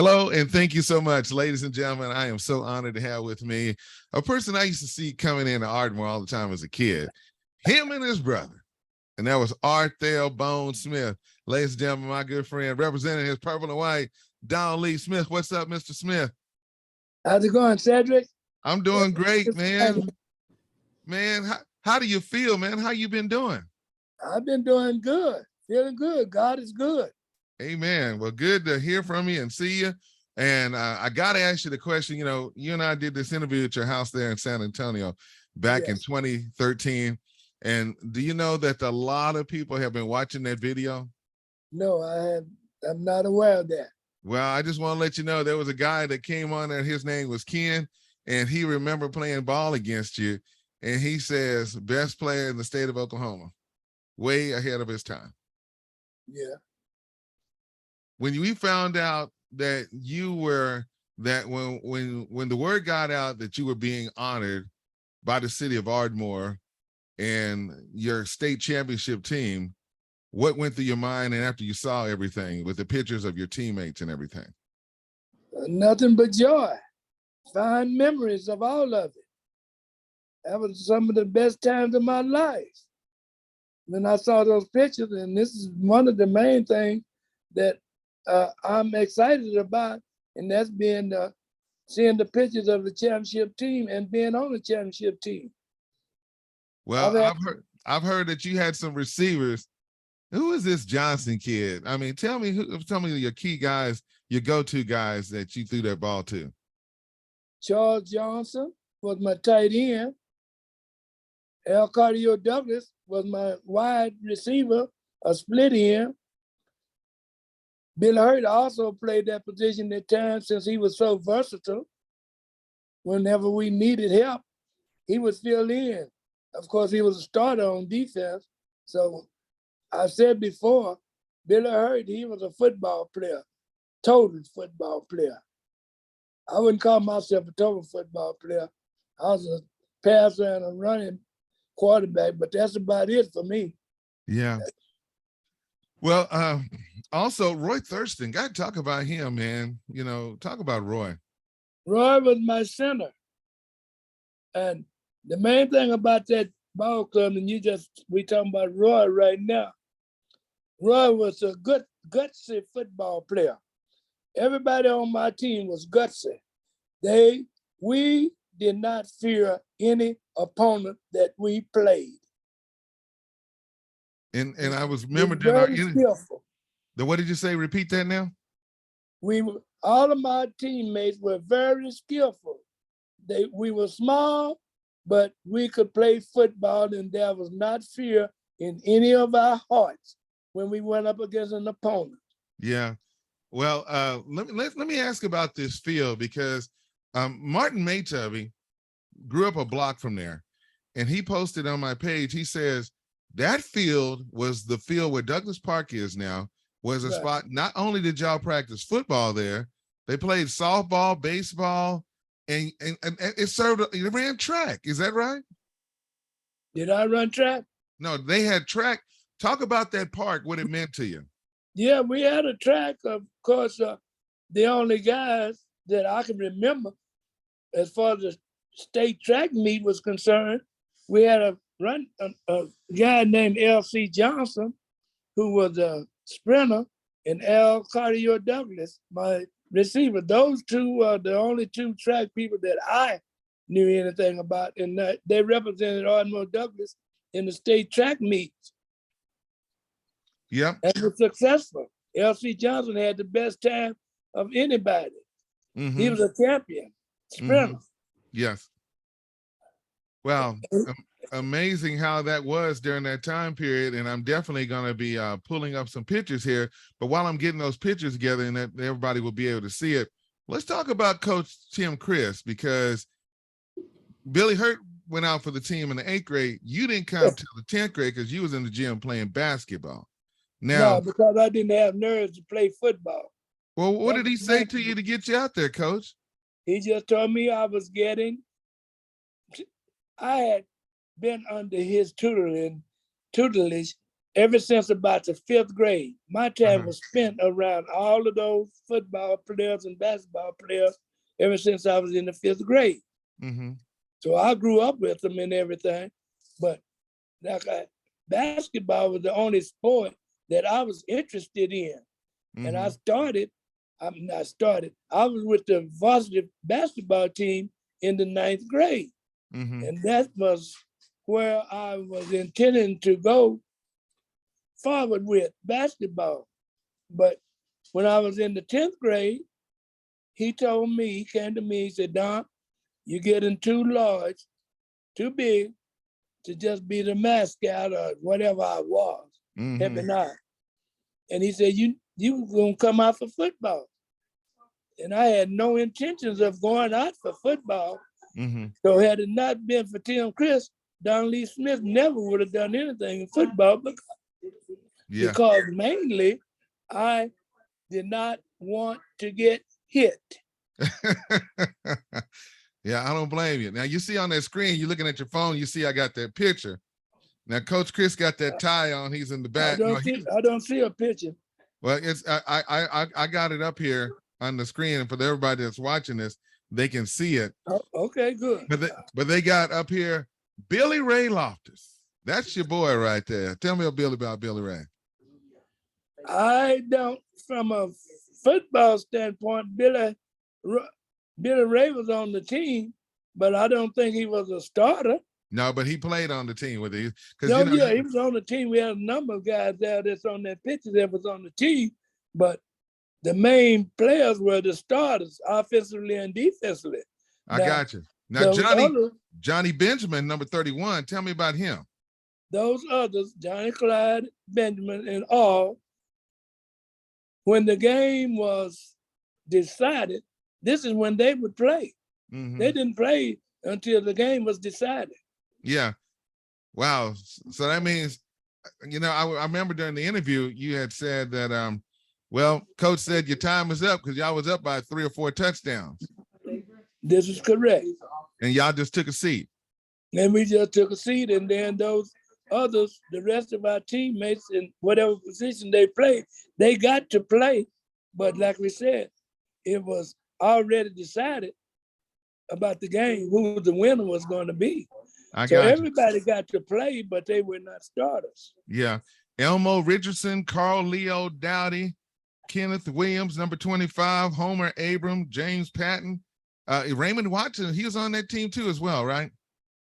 Hello, and thank you so much, ladies and gentlemen. I am so honored to have with me a person I used to see coming into Ardmore all the time as a kid, him and his brother, and that was Arthel Bone Smith. Ladies and gentlemen, my good friend, representing his purple and white, Don Lee Smith. What's up, Mr. Smith? How's it going, Cedric? I'm doing great, man. Man, how do you feel, man? How you been doing? I've been doing good, feeling good. God is good. Amen. Well, good to hear from you and see you. And I got to ask you the question, you know, you and I did this interview at your house there in San Antonio back in 2013. And do you know that a lot of people have been watching that video? No, I'm not aware of that. Well, I just want to let you know there was a guy that came on there. His name was Ken, and he remembered playing ball against you. And he says, best player in the state of Oklahoma, way ahead of his time. Yeah. When we found out that you were, that when the word got out that you were being honored by the city of Ardmore and your state championship team, what went through your mind? And after you saw everything with the pictures of your teammates and everything? Nothing but joy, fond memories of all of it. That was some of the best times of my life. When I saw those pictures, and this is one of the main things that I'm excited about, and that's being seeing the pictures of the championship team and being on the championship team. Well, I've heard that you had some receivers. Who is this Johnson kid? I mean, tell me your key guys, your go-to guys that you threw that ball to. Charles Johnson was my tight end. Ardmore Douglass was my wide receiver, a split end. Bill Hurt also played that position at times since he was so versatile. Whenever we needed help, he would fill in. Of course, he was a starter on defense. So I said before, Bill Hurt, he was a football player, total football player. I wouldn't call myself a total football player. I was a passer and a running quarterback, but that's about it for me. Yeah. Well, also Roy Thurston, got to talk about him, man. You know, talk about Roy. Roy was my center. And the main thing about that ball club, and we talking about Roy right now. Roy was a good, gutsy football player. Everybody on my team was gutsy. We did not fear any opponent that we played. And I was remembering during our interview. What did you say? Repeat that now. All of my teammates were very skillful. We were small, but we could play football, and there was not fear in any of our hearts when we went up against an opponent. Yeah. Well, let me ask about this field, because Martin Maytubby grew up a block from there, and he posted on my page, he says, that field was the field where Douglas Park is now, was a spot. Not only did y'all practice football there, they played softball, baseball, and it ran track. Is that right? Did I run track? No, they had track. Talk about that park, what it meant to you. Yeah, we had a track. Of course, the only guys that I can remember as far as the state track meet was concerned, we had a guy named L.C. Johnson, who was a sprinter, and Ardmore Douglass, my receiver. Those two are the only two track people that I knew anything about, and they represented Ardmore Douglass in the state track meets. Yeah. And was successful. L.C. Johnson had the best time of anybody. Mm-hmm. He was a champion sprinter. Mm-hmm. Yes. Well, amazing how that was during that time period. And I'm definitely going to be pulling up some pictures here. But while I'm getting those pictures together and that everybody will be able to see it, let's talk about Coach Tim Chris, because Billy Hurt went out for the team in the 8th grade. You didn't come to the 10th grade because you was in the gym playing basketball. Now, no, because I didn't have nerves to play football. Well, what did he say to you to get you out there, Coach? He just told me I had been under his tutelage ever since about the 5th grade. My time Uh-huh. was spent around all of those football players and basketball players ever since I was in the 5th grade. Mm-hmm. So I grew up with them and everything, but basketball was the only sport that I was interested in. And I was with the varsity basketball team in the 9th grade. Mm-hmm. And that was where I was intending to go forward with basketball. But when I was in the 10th grade, he came to me, he said, Don, you're getting too large, too big to just be the mascot or whatever I was, Mm-hmm. And he said, you gonna come out for football. And I had no intentions of going out for football. Mm-hmm. So had it not been for Tim Chris, Don Lee Smith never would have done anything in football because mainly I did not want to get hit. Yeah, I don't blame you. Now you see on that screen, you're looking at your phone, you see I got that picture. Now Coach Chris got that tie on, he's in the back. I don't see a picture. Well, it's I got it up here on the screen, and for everybody that's watching this, they can see it. Oh, okay, good. But they got up here Billy Ray Loftus. That's your boy right there. Tell me about Billy Ray. I don't, from a football standpoint, Billy Ray was on the team, but I don't think he was a starter. No, but he played on the team with you. He was on the team. We had a number of guys there that's on that picture that was on the team, but the main players were the starters, offensively and defensively. I got you. Now, Johnny Benjamin, number 31, tell me about him. Those others, Johnny Clyde, Benjamin, and all, when the game was decided, this is when they would play. Mm-hmm. They didn't play until the game was decided. Yeah. Wow. So that means, I remember during the interview, you had said that, well, Coach said your time is up because y'all was up by 3 or 4 touchdowns. This is correct. And y'all just took a seat. And we just took a seat, and then those others, the rest of our teammates in whatever position they played, they got to play. But like we said, it was already decided about the game, who the winner was going to be. Everybody got to play, but they were not starters. Yeah. Elmo Richardson, Carl Leo Dowdy, Kenneth Williams, number 25, Homer Abram, James Patton, Raymond Watson, he was on that team too as well, right?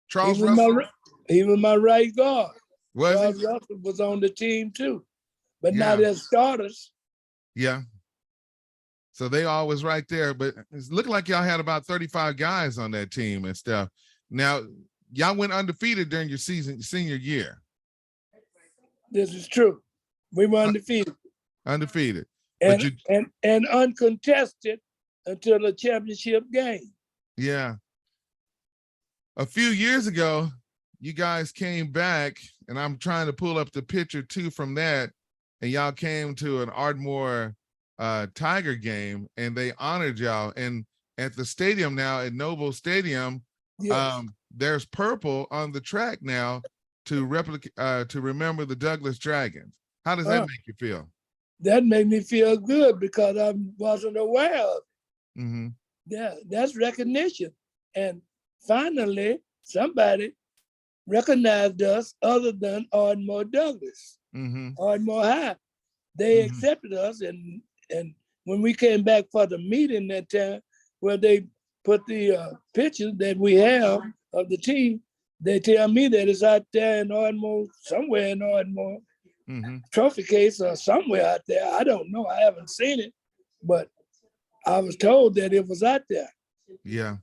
Charles Russell. He was my right guard. Charles Russell was on the team too, but not as starters. Yeah. So they all was right there, but it looked like y'all had about 35 guys on that team and stuff. Now, y'all went undefeated during your senior year. This is true. We were undefeated. Undefeated. And uncontested until the championship game. Yeah. A few years ago, you guys came back, and I'm trying to pull up the picture too from that, and y'all came to an Ardmore Tiger game, and they honored y'all. And at the stadium now, at Noble Stadium, there's purple on the track now to remember the Douglass Dragons. How does that make you feel? That made me feel good because I wasn't aware of it. Mm-hmm. Yeah, that's recognition. And finally, somebody recognized us other than Ardmore Douglass, Ardmore High. They accepted us, and when we came back for the meeting that time, where they put the pictures that we have of the team, they tell me that it's out there in Ardmore, somewhere in Ardmore, trophy case or somewhere out there. I don't know. I haven't seen it, but I was told that it was out there. Yeah.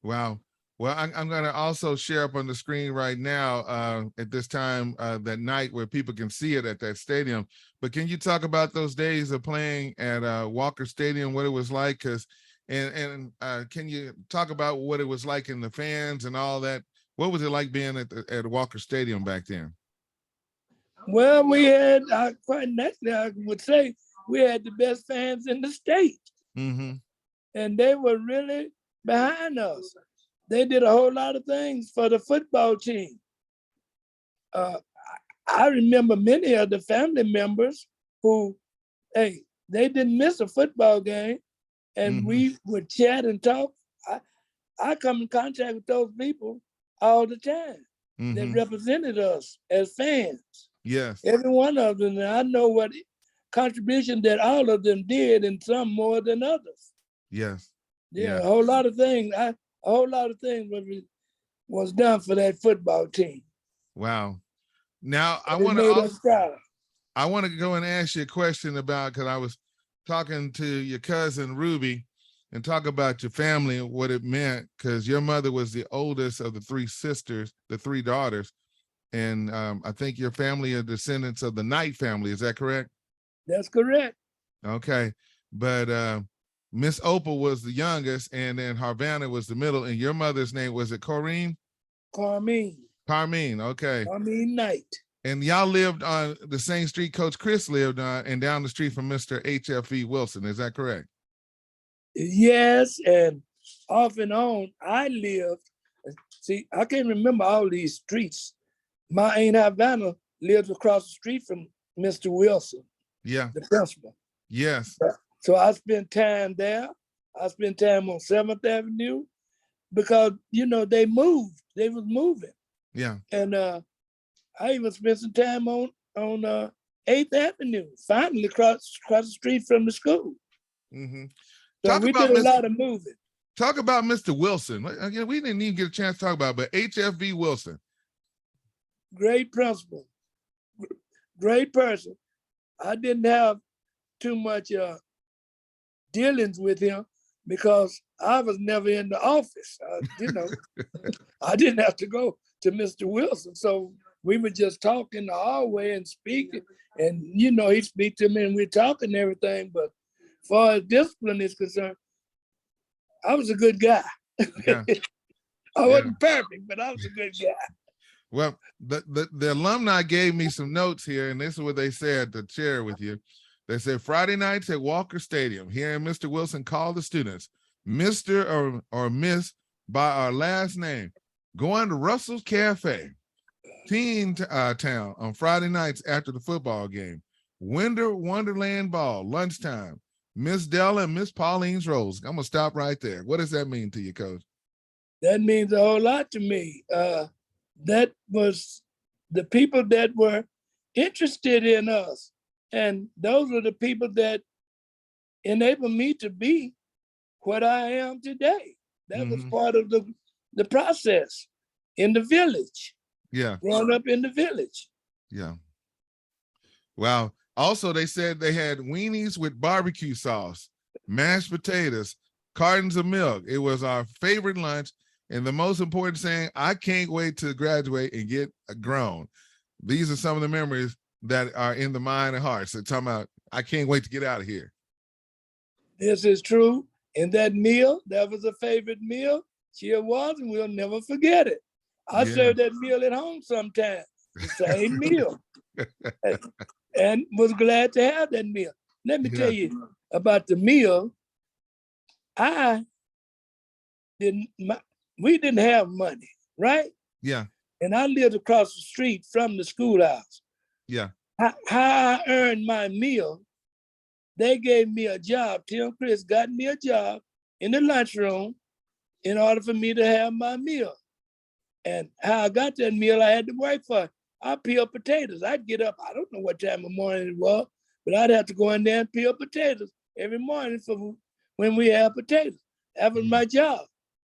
Wow. Well, I'm going to also share up on the screen right now at this time that night where people can see it at that stadium. But can you talk about those days of playing at Walker Stadium, what it was like? And can you talk about what it was like in the fans and all that? What was it like being at Walker Stadium back then? Well, we had, quite naturally, I would say, we had the best fans in the state. And they were really behind us. They did a whole lot of things for the football team. I I remember many of the family members who, hey, they didn't miss a football game, and we would chat and talk. I come in contact with those people all the time that represented us as fans. Yes. Every one of them, and I know what contribution that all of them did, and some more than others. Yes. Yeah, a whole lot of things. A whole lot of things was done for that football team. Wow. Now I It want made us proud. I want to go and ask you a question about, because I was talking to your cousin Ruby and talk about your family and what it meant, because your mother was the oldest of the three sisters, the three daughters. And I think your family are descendants of the Knight family. Is that correct? That's correct. Okay. But Miss Opal was the youngest, and then Harvana was the middle. And your mother's name, was it Corrine? Carmine. Carmine, okay. Carmine Knight. And y'all lived on the same street Coach Chris lived on, and down the street from Mr. HFE Wilson. Is that correct? Yes, and off and on, I lived. See, I can't remember all these streets. My Aunt Havana lived across the street from Mr. Wilson. Yeah. The principal. Yes. So I spent time there. I spent time on 7th Avenue because, you know, they moved. They was moving. Yeah. And I even spent some time on 8th Avenue, finally across the street from the school. So we did a lot of moving. Talk about Mr. Wilson. Again, we didn't even get a chance to talk about it, but HFV Wilson. Great principal, great person. I didn't have too much dealings with him because I was never in the office. You know, I didn't have to go to Mr. Wilson. So we would just talk in the hallway and speak. And, you know, he'd speak to me and we'd talk and everything. But as far as discipline is concerned, I was a good guy. Yeah. I wasn't perfect, but I was a good guy. Well, the alumni gave me some notes here, and this is what they said to share with you. They said, Friday nights at Walker Stadium, hearing Mr. Wilson call the students Mr. or Miss by our last name, going to Russell's Cafe, Teen Town on Friday nights after the football game, Winter Wonderland Ball, lunchtime, Miss Della and Miss Pauline's Rose. I'm going to stop right there. What does that mean to you, Coach? That means a whole lot to me. That was the people that were interested in us. And those were the people that enabled me to be what I am today. That was part of the process in the village. Yeah. Growing up in the village. Yeah. Wow. Also, they said they had weenies with barbecue sauce, mashed potatoes, cartons of milk. It was our favorite lunch. And the most important saying, I can't wait to graduate and get grown. These are some of the memories that are in the mind and heart. So talking about, I can't wait to get out of here. This is true. And that meal, that was a favorite meal. Sure was, and we'll never forget it. I served that meal at home sometimes, the same meal. And was glad to have that meal. Let me tell you about the meal. We didn't have money, right? Yeah. And I lived across the street from the schoolhouse. Yeah. How I earned my meal, they gave me a job. Tim Chris got me a job in the lunchroom in order for me to have my meal. And how I got that meal, I had to work for it. I peel potatoes. I'd get up, I don't know what time of morning it was, but I'd have to go in there and peel potatoes every morning for when we had potatoes. That was my job.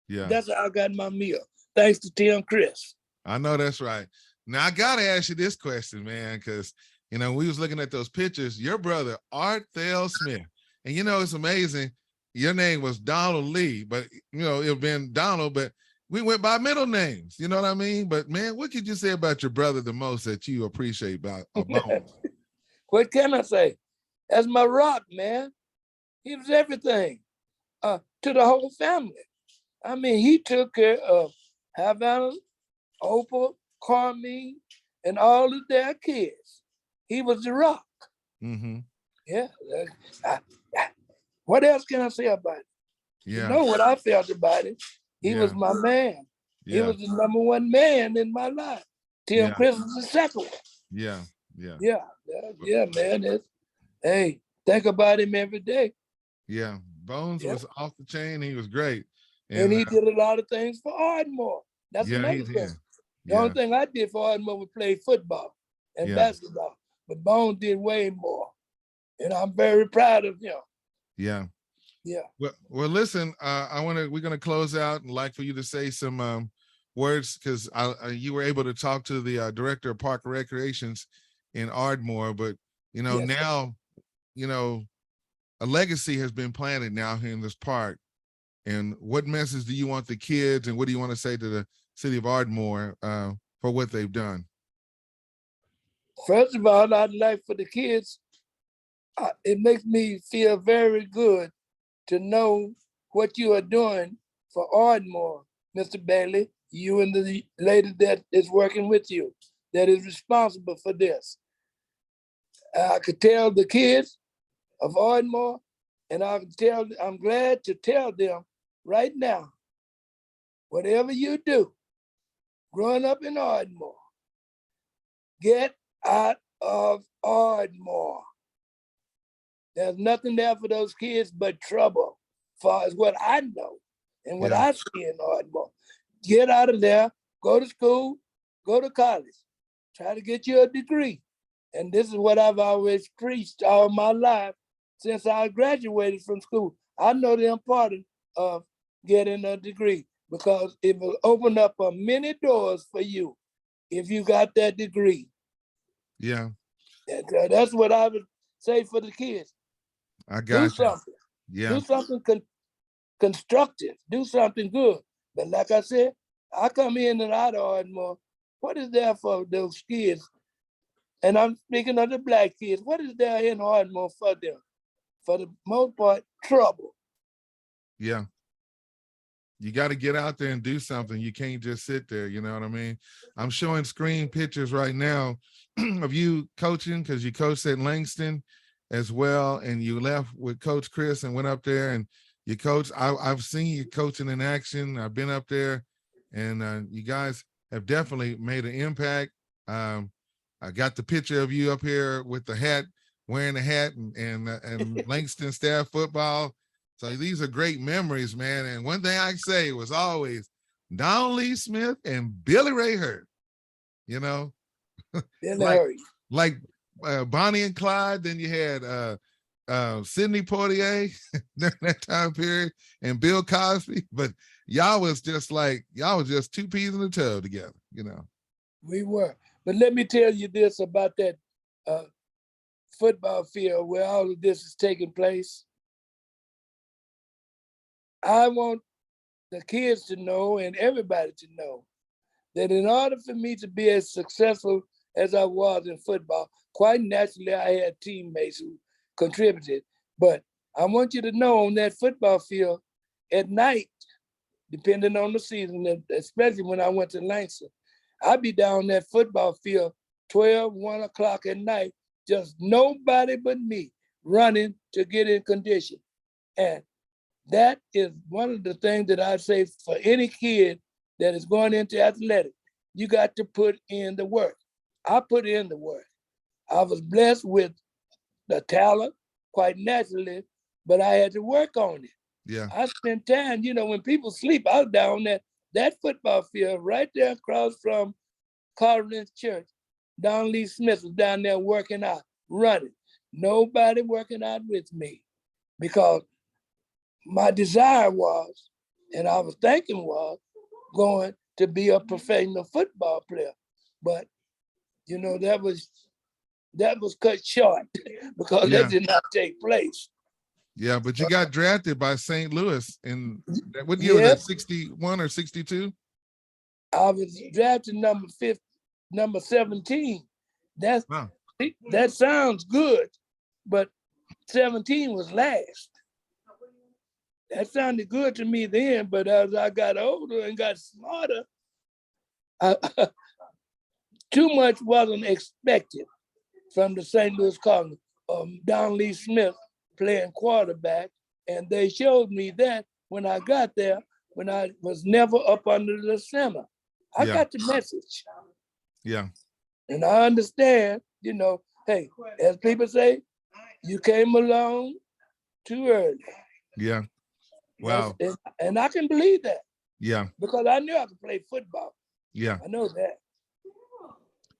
Yeah. That's how I got my meal, thanks to Tim Chris. I know that's right. Now, I got to ask you this question, man, because, you know, we was looking at those pictures. Your brother, Art Thel Smith, and, you know, it's amazing. Your name was Donald Lee, but, you know, it been Donald, but we went by middle names. You know what I mean? But, man, what could you say about your brother the most that you appreciate about him? What can I say? That's my rock, man. He was everything to the whole family. I mean, he took care of Havana, Opal, Carmine, and all of their kids. He was the rock. Yeah. What else can I say about it? Yeah. You know what I felt about it. He was my man. He was the #1 man in my life. Tim Chris was the second one. Yeah, yeah, Yeah, man. Hey, think about him every day. yeah. Bones Yeah. was off the chain. He was great. And And he did a lot of things for Ardmore. That's yeah, he another thing. did. The only Yeah, thing I did for Ardmore was play football and yeah, basketball. But Bones did way more. And I'm very proud of him. yeah. Yeah. Well, listen, we're gonna close out and like for you to say some words because you were able to talk to the director of Park and Recreations in Ardmore, but Yes. now, a legacy has been planted now here in this park. And what message do you want the kids and what do you want to say to the city of Ardmore for what they've done? First of all, I'd like for the kids, it makes me feel very good to know what you are doing for Ardmore, Mr. Bailey, you and the lady that is working with you, that is responsible for this. I could tell the kids of Ardmore, and I'm glad to tell them right now, whatever you do, growing up in Ardmore, get out of Ardmore. There's nothing there for those kids but trouble, far as what I know and what Yeah. I see in Ardmore. Get out of there, go to school, go to college, try to get you a degree. And this is what I've always preached all my life since I graduated from school. I know the importance of getting a degree because it will open up many doors for you if you got that degree. Yeah. And that's what I would say for the kids. I Do got you. something. Yeah. Do something constructive. Do something good. But like I said, I come in and out of Ardmore. What is there for those kids? And I'm speaking of the Black kids. What is there in Ardmore for them? For the most part, trouble. Yeah. You got to get out there and do something. You can't just sit there. You know what I mean? I'm showing screen pictures right now of you coaching because you coached at Langston as well. And you left with Coach Chris and went up there and you coached. I've seen you coaching in action. I've been up there and you guys have definitely made an impact. I got the picture of you up here with the hat, wearing the hat and Langston staff football. So these are great memories, man. And one thing I say was always Don Lee Smith and Billy Ray Hurt, like Bonnie and Clyde. Then you had Sidney Poitier during that time period and Bill Cosby. But y'all was just two peas in a tub together, We were. But let me tell you this about that football field where all of this is taking place. I want the kids to know and everybody to know that in order for me to be as successful as I was in football, quite naturally, I had teammates who contributed. But I want you to know on that football field at night, depending on the season, especially when I went to Langston, I'd be down that football field 12, 1 o'clock at night, just nobody but me running to get in condition. And that is one of the things that I say for any kid that is going into athletics, you got to put in the work. I put in the work. I was blessed with the talent, quite naturally, but I had to work on it. Yeah. I spent time, when people sleep, I was down that football field right there across from Collins Church. Don Lee Smith was down there working out, running. Nobody working out with me because my desire was, and I was thinking was, going to be a professional football player. But, that was cut short because that did not take place. Yeah, but you got drafted by St. Louis in what year was that? 61 or 62? I was drafted number 17. That sounds good, but 17 was last. That sounded good to me then, but as I got older and got smarter, too much wasn't expected from the St. Louis Cardinals. Don Lee Smith playing quarterback, and they showed me that when I got there, when I was never up under the center. I got the message. Yeah. And I understand, hey, as people say, you came along too early. Yeah. Wow. And I can believe that. Yeah. Because I knew I could play football. Yeah. I know that.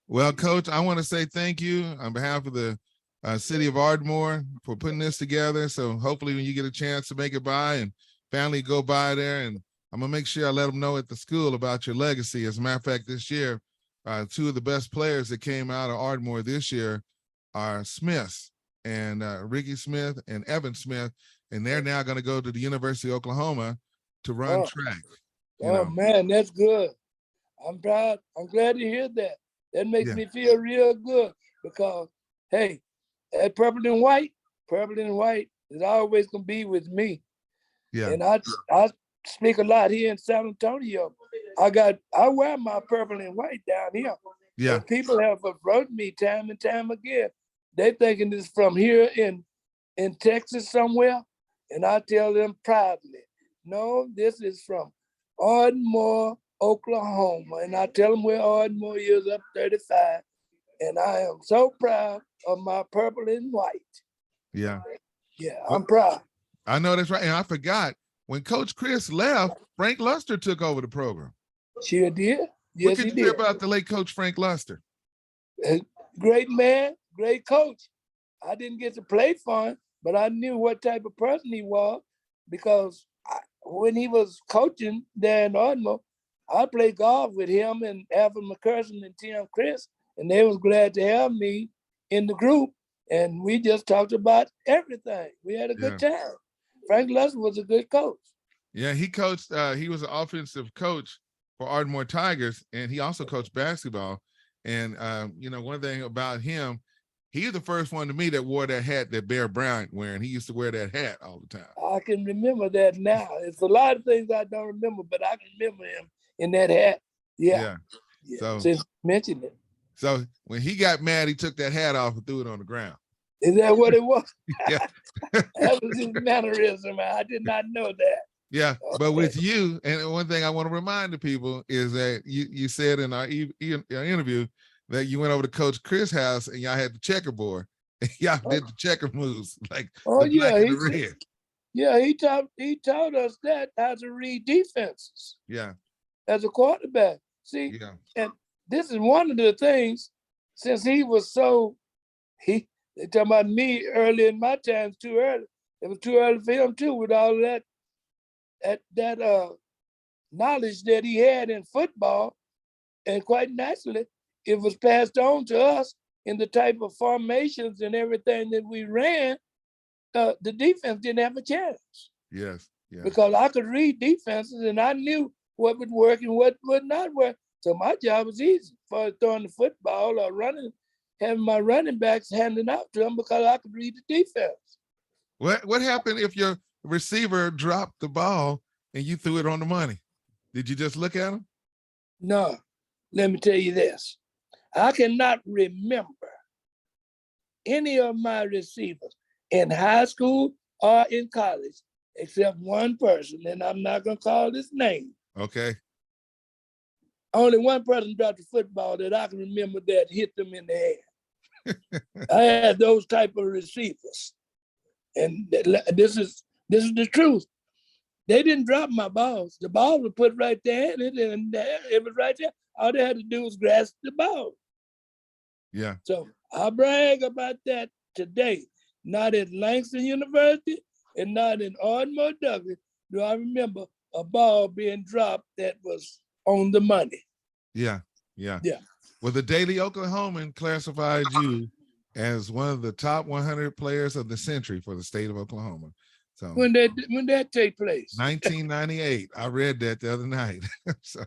Well, Coach, I want to say thank you on behalf of the City of Ardmore for putting this together. So hopefully when you get a chance to make it by and family go by there, and I'm going to make sure I let them know at the school about your legacy. As a matter of fact, this year, two of the best players that came out of Ardmore this year are Smiths, and Ricky Smith and Evan Smith, and they're now going to go to the University of Oklahoma to run track. Man, that's good. I'm proud. I'm glad to hear that. That makes me feel real good because, hey, that purple and white is always gonna be with me. Yeah. And I speak a lot here in San Antonio. I wear my purple and white down here. Yeah. And people have approached me time and time again. They thinking it's from here in Texas somewhere. And I tell them proudly, no, this is from Ardmore, Oklahoma. And I tell them where Ardmore is, up 35. And I am so proud of my purple and white. Yeah. Yeah, I'm proud. I know that's right. And I forgot, when Coach Chris left, Frank Luster took over the program. Sure did. Yes, what can you say about the late Coach Frank Luster? Great man, great coach. I didn't get to play for him, but I knew what type of person he was because when he was coaching there in Ardmore, I played golf with him and Alvin McCurson and Tim Chris, and they was glad to have me in the group. And we just talked about everything. We had a good time. Frank Luster was a good coach. Yeah, he coached, he was an offensive coach for Ardmore Tigers, and he also coached basketball. And, one thing about him, he's the first one to me that wore that hat that Bear Bryant wearing. He used to wear that hat all the time. I can remember that now. It's a lot of things I don't remember, but I can remember him in that hat. Yeah. So since mentioned it. So when he got mad, he took that hat off and threw it on the ground. Is that what it was? Yeah. That was his mannerism. I did not know that. Yeah, but with you, and one thing I want to remind the people is that you said in our interview that you went over to Coach Chris' house and y'all had the checkerboard. And y'all did the checker moves, like the black and the red. Yeah, he taught us that how to read defenses. Yeah. As a quarterback. See, and this is one of the things, since he was they talking about me early in my times, too early. It was too early for him too, with all that knowledge that he had in football. And quite naturally, it was passed on to us in the type of formations and everything that we ran. The defense didn't have a chance. Yes. Yeah. Because I could read defenses and I knew what would work and what would not work. So my job was easy for throwing the football or running, having my running backs handing out to them because I could read the defense. What happened if your receiver dropped the ball and you threw it on the money? Did you just look at him? No. Let me tell you this. I cannot remember any of my receivers in high school or in college except one person, and I'm not going to call his name. Okay. Only one person dropped the football that I can remember that hit them in the head. I had those type of receivers. And this is the truth. They didn't drop my balls. The ball was put right there, and it was right there. All they had to do was grasp the ball. Yeah. So I brag about that today. Not at Langston University and not in Ardmore Douglass do I remember a ball being dropped that was on the money. Yeah. Well, the Daily Oklahoman classified you as one of the top 100 players of the century for the state of Oklahoma. So when that take place? 1998. I read that the other night. So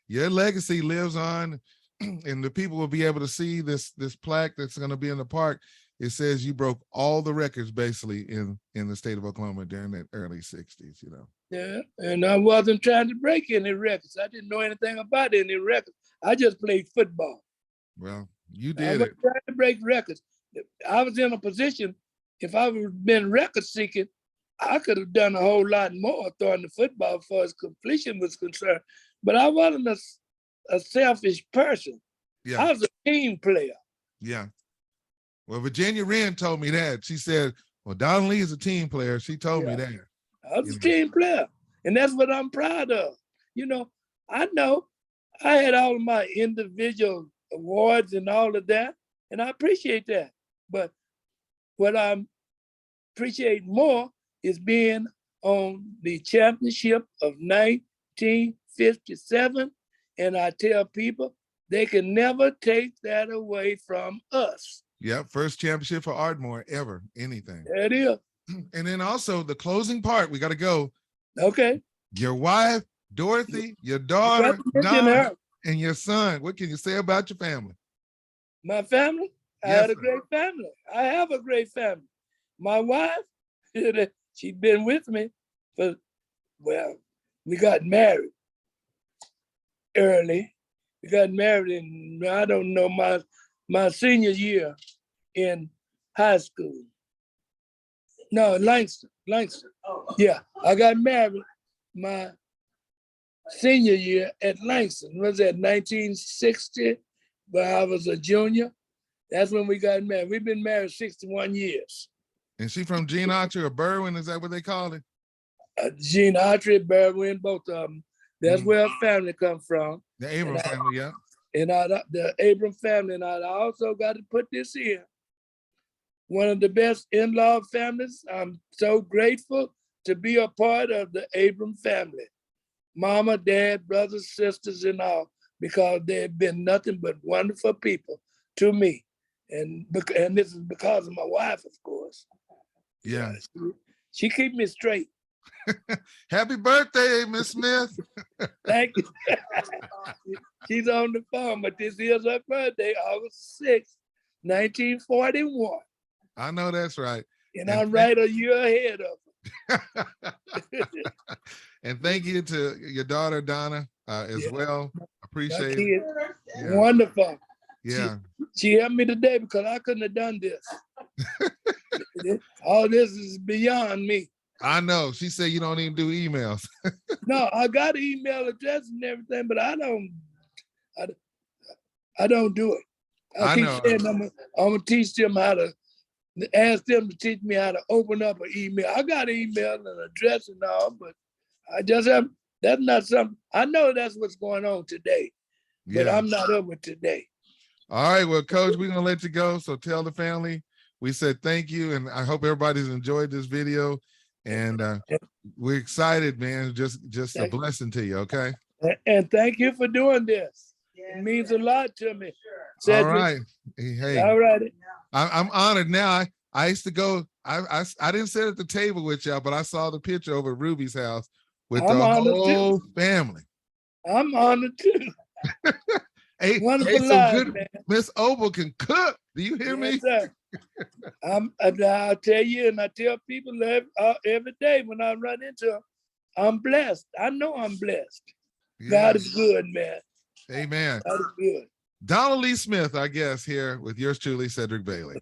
your legacy lives on, and the people will be able to see this plaque that's going to be in the park. It says you broke all the records basically in the state of Oklahoma during that early 60s, Yeah, and I wasn't trying to break any records. I didn't know anything about any records. I just played football. Well, you did I wasn't trying to break records. I was in a position, if I would been record seeking, I could have done a whole lot more throwing the football as far as completion was concerned. But I wasn't a selfish person. Yeah. I was a team player. Yeah. Well, Virginia Wren told me that. She said, well, Don Lee is a team player. She told me that. I was a team player. And that's what I'm proud of. You know I had all of my individual awards and all of that, and I appreciate that. But what I appreciate more is being on the championship of 1957. And I tell people they can never take that away from us. Yep, first championship for Ardmore ever, anything. There it is. And then also the closing part, we got to go. Okay. Your wife, Dorothy, your daughter, Don, and your son. What can you say about your family? My family? I Yes, had a sir. great family. I have a great family. My wife, she's been with me for, well, we got married early. We got married in, I don't know, my senior year in high school. No, Langston. Yeah, I got married my senior year at Langston. Was that 1960? But I was a junior. That's when we got married. We've been married 61 years. And she from Gene Archer or Berwyn? Is that what they call it? Gene Archer, Berwyn, both of them. That's where our family come from. The Abram family, yeah. And the Abram family. And I also got to put this in. One of the best in-law families. I'm so grateful to be a part of the Abram family. Mama, dad, brothers, sisters, and all, because they've been nothing but wonderful people to me. And this is because of my wife, of course. Yeah. She keep me straight. Happy birthday, Miss Smith. Thank you. She's on the phone, but this is her birthday, August 6th, 1941. I know that's right. And I'm right a year ahead of her. And thank you to your daughter, Donna, as well. Appreciate it. Yeah. Wonderful. Yeah. She helped me today because I couldn't have done this. All this is beyond me. I know. She said you don't even do emails. No, I got an email address and everything, but I don't do it. I keep saying I'm gonna teach them how to, ask them to teach me how to open up an email. I got an email and address and all, but I just have, that's not something, I know that's what's going on today, but I'm not up with today. All right, well, Coach, we're gonna let you go. So tell the family we said thank you, and I hope everybody's enjoyed this video. And we're excited, man. Just a blessing to you, okay? And thank you for doing this. It means a lot to me. All right. Hey, all right. I'm honored now. I used to go, I didn't sit at the table with y'all, but I saw the picture over at Ruby's house with the whole family. I'm honored too. Hey, so good. Miss Oval can cook. Do you hear me? Sir. I'll tell you, and I tell people every day when I run into them, I'm blessed. I know I'm blessed. Yeah. God is good, man. Amen. God is good. Donald Lee Smith, I guess, here with yours truly, Cedric Bailey.